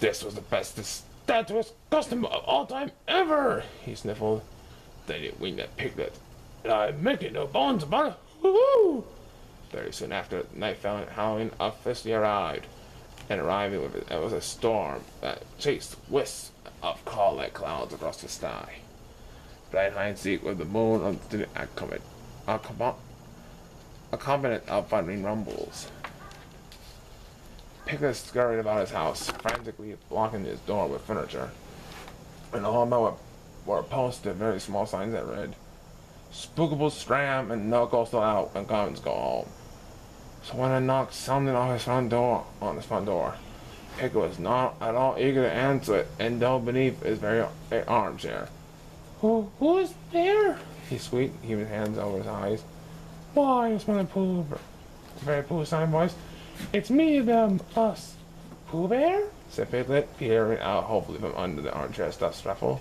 This was the best statue's costume of all time ever, he sniffled. Then he winked at Piglet. And I'm making no bones about it. Woohoo! Very soon after, the night fell and Halloween officially arrived. And arriving with it was a storm that chased wisps of cloud-like clouds across the sky. Bright hide and seek with the moon on the accompaniment of thundering rumbles. Piglet scurried about his house, frantically blocking his door with furniture. And all about were posted very small signs that read, "Spookable scram and no go still out when goblins go home." So when I knocked something on his front door, Piglet was not at all eager to answer it, and dove beneath his very armchair. Who is there? He squeaked, heaving his hands over his eyes. Why, it's Winnie the Pooh, very Pooh-sign voice. It's me, them, us. Pooh Bear? Said Piglet, peering out hopefully from under the armchair stuffed ruffle.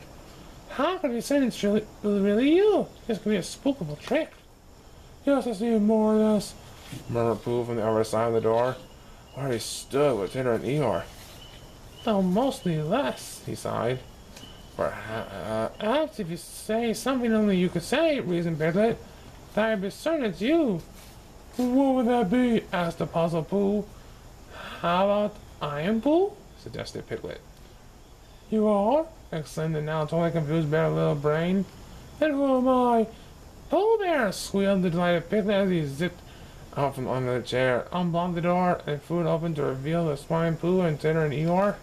How could you say it's really you? This could be a spookable trick. Yes, I see more or less, murmured Pooh from the other side of the door, where he stood with Titter and Eeyore. Though mostly less, he sighed. Perhaps if you say something only you could say, reasoned Piglet, that I'd be certain it's you. What would that be? Asked the puzzled Pooh. How about I am Pooh? Suggested Piglet. You are? Exclaimed the now totally confused bear little brain. Then who am I? Pooh Bear! Squealed the delighted Piglet as he zipped out from under the chair, unblocked the door, and threw it open to reveal the swine Pooh and Titter and Eeyore.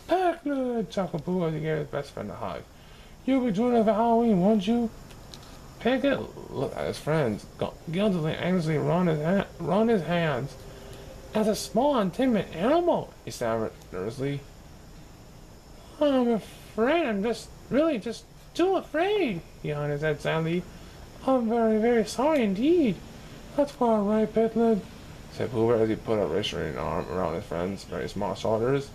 Piglet! Chuckled Pooh as he gave his best friend a hug. You'll be joining us for Halloween, won't you? Piglet looked at his friends, guiltily, anxiously run his hands. As a small and timid animal, he stammered nervously. I'm afraid I'm just too afraid, he hung his head sadly. I'm very, very sorry indeed. That's quite right, Piglet, said Pooh Bear as he put a reassuring arm around his friend's very small shoulders.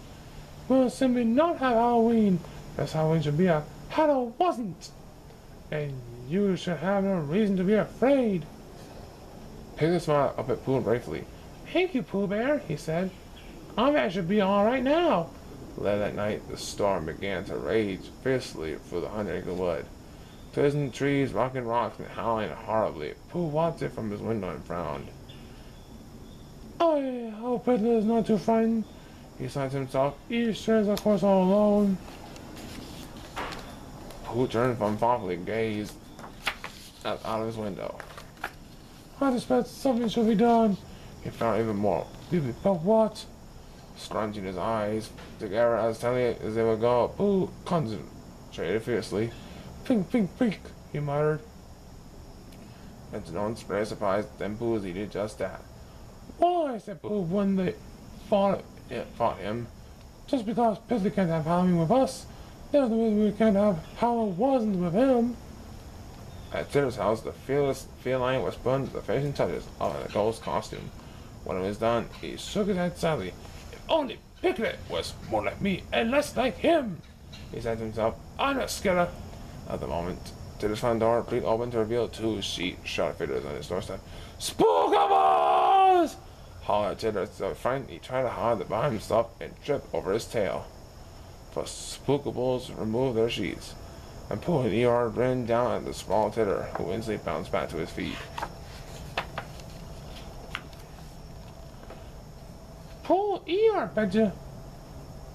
We'll simply not have Halloween. This Halloween should be a Hallow wasn't. And you should have no reason to be afraid. Piglet smiled up at Pooh gratefully. Thank you, Pooh Bear, he said. I should be all right now. Later that night, the storm began to rage fiercely through the 100-acre wood. Twisting trees, rocking rocks, and howling horribly. Pooh watched it from his window and frowned. I hope Piglet is not too frightened, he sighed to himself. He sure is, of course, all alone. Pooh turned from thoughtfully gazed out of his window. I suspect something should be done. He found even more. But what? Scrunching his eyes together as tightly as they would go, Pooh concentrated fiercely. Pink, pink, pink, he muttered. And to no one's great surprise, then Pooh did just that. Why, said Pooh when they fought him. Just because Piglet can't have Halloween with us, there's no reason we can't have Halloween with him. At Titter's house, the fearless feline was put into the finishing touches of the ghost costume. When it was done, he shook his head sadly. If only Piglet was more like me and less like him, he said to himself. I'm not scared. At the moment, Titter's front door creaked open to reveal two sheet-shot figures on his doorstep. Spookables! Hollered Titter. So frightened, he tried to hide by himself and tripped over his tail. For Spookables removed their sheets, and Pooh and Eeyore ran down at the small Titter, who instantly bounced back to his feet. Pooh, Eeyore, betcha!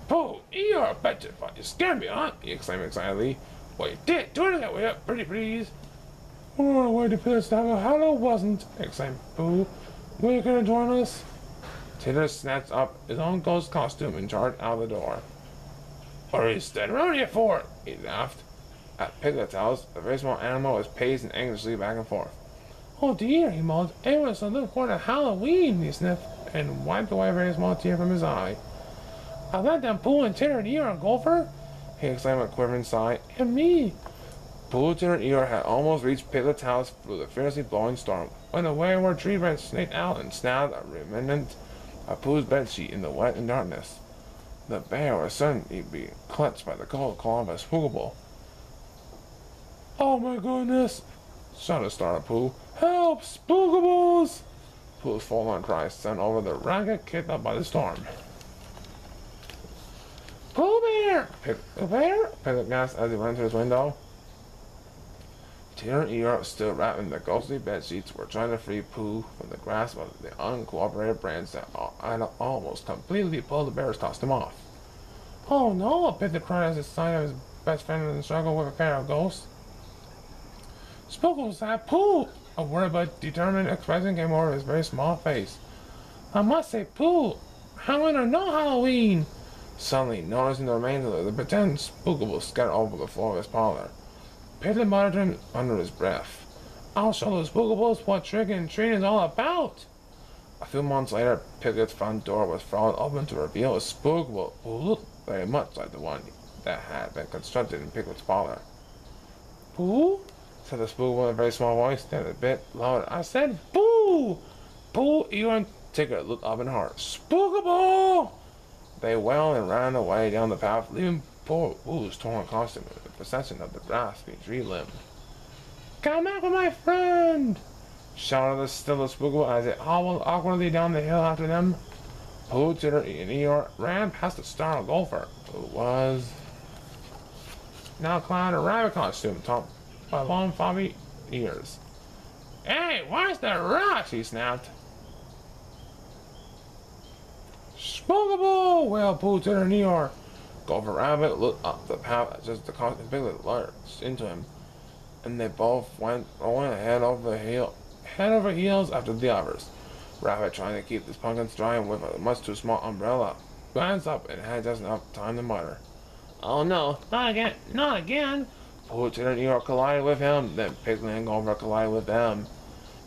Pooh, Eeyore, betcha! You scared me, huh? He exclaimed excitedly. Well, you did! Do it that way up, pretty please! We're on our way to Piglet's to have a Hallow wasn't! Exclaimed Pooh. Will you gonna join us? Titter snatched up his own ghost costume and charged out the door. What are you standing around here for? He laughed. At Piglet's house, the very small animal was pacing anxiously back and forth. Oh dear, he moaned. It was so looking forward to Halloween, he sniffed, and wiped away a very small tear from his eye. I let them Pooh and Titter and Eeyore go for? He exclaimed with a quivering sigh. And me! Pooh, Titter, and Eeyore had almost reached Piglet's house through the fiercely blowing storm, when a wayward tree branch snaked out and snapped a remnant of Pooh's bedsheet in the wet and darkness. The bear was certain he'd be clutched by the cold claw of a spookable. Oh my goodness! Shouted startled Pooh. Help! Spookables! Pooh's full-on cry sent over the ragged kicked up by the storm. Piglet gasped as he went to his window. Tigger and Eeyore, still wrapped in their ghostly bed sheets, were trying to free Pooh from the grasp of the uncooperative branch that had almost completely pulled the bear's costume off. Oh no! Piglet cried as he sight of his best friend in the struggle with a pair of ghosts. Spookles that Pooh! A word but determined expression came over his very small face. I must say, Pooh, Halloween or no Halloween? Suddenly, noticing the remains of the pretend Spookable scattered over the floor of his parlor, Piglet muttered him under his breath. I'll show those Spookables what trick and treat is all about. A few months later, Piglet's front door was thrown open to reveal a Spookable who looked very much like the one that had been constructed in Piglet's parlor. Pooh? Said the Spookable in a very small voice, then a bit louder. I said, Boo! Pooh, Eeyore, and Tigger looked up in horror. Spookable! They wailed and ran away down the path, leaving poor Pooh's torn costume in the possession of the grasping tree limb. Come back with my friend! Shouted the still Spookable as it hobbled awkwardly down the hill after them. Pooh, Tigger, and Eeyore ran past the startled gopher, who was now clad in a rabbit costume topped by long floppy ears. Hey, where's the rush? He snapped. Spookable! Wailed Pooh, Tigger, and Eeyore. Gopher Rabbit looked up the path as just the costume Piglet lurched into him, and they both went rolling head over heels after the others. Rabbit, trying to keep his pumpkins dry with a much too small umbrella, glanced up and had just enough time to mutter, "Oh no, not again, not again!" Pooh, Tigger, and Eeyore collided with him, then Piglet and Gopher collided with them,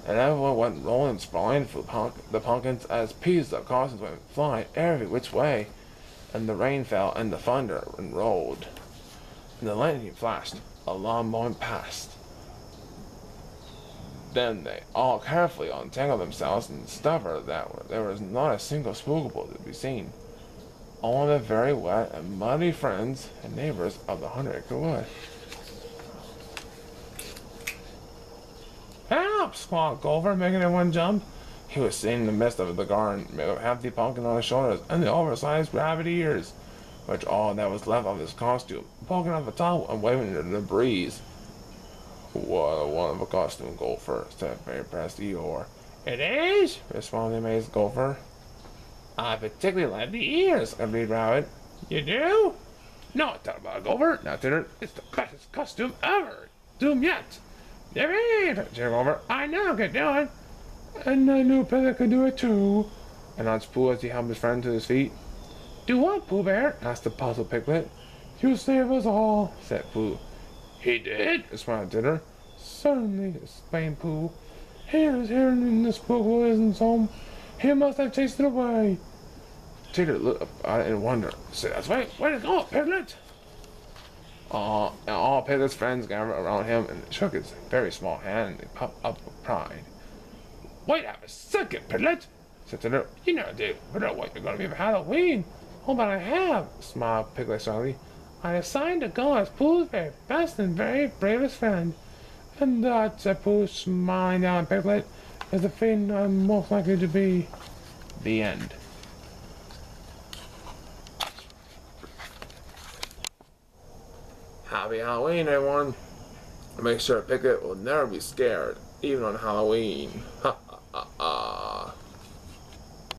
and everyone went rolling and sprawling through the pumpkins as pieces of costumes went flying every which way, and the rain fell and the thunder rolled, and the lightning flashed. A long moment passed. Then they all carefully untangled themselves and discovered that there was not a single Spookable to be seen. All the very wet and muddy friends and neighbors of the 100-acre wood. Help! Squawked Gopher, making everyone jump. He was sitting in the midst of the garden, made of half the pumpkin on his shoulders and the oversized rabbit ears, which all that was left of his costume, poking out the top and waving in the breeze. What a wonderful costume, Gopher, said very impressed Eeyore. It is, responded the amazed Gopher. I particularly like the ears, agreed Rabbit. You do? No, talk about Gopher. Now, Tigger, it's the best costume ever. Doom yet. Yippee! Cheered Gopher. I know I could do it. And I knew Piglet could do it too. Announced Pooh as he helped his friend to his feet. Do what, Pooh Bear? Asked the puzzled Piglet. You saved us all, said Pooh. He did? Responded Tigger. Certainly, explained Pooh. Here's here in the Spookable isn't home. He must have chased it away. Tigger looked about it in wonder. Said, that's right. Way to go, Piglet! All Piglet's friends gathered around him and shook his very small hand and they puffed up with pride. Wait a second, Piglet, said Tigger. You never did figure out what you're going to be for Halloween. Oh, but I have, smiled Piglet shyly. I decided to go as Pooh's very best and very bravest friend. And that, said Pooh, smiling down at Piglet, is the thing I'm most likely to be. The end. Happy Halloween, everyone. Make sure Piglet will never be scared, even on Halloween. Ha!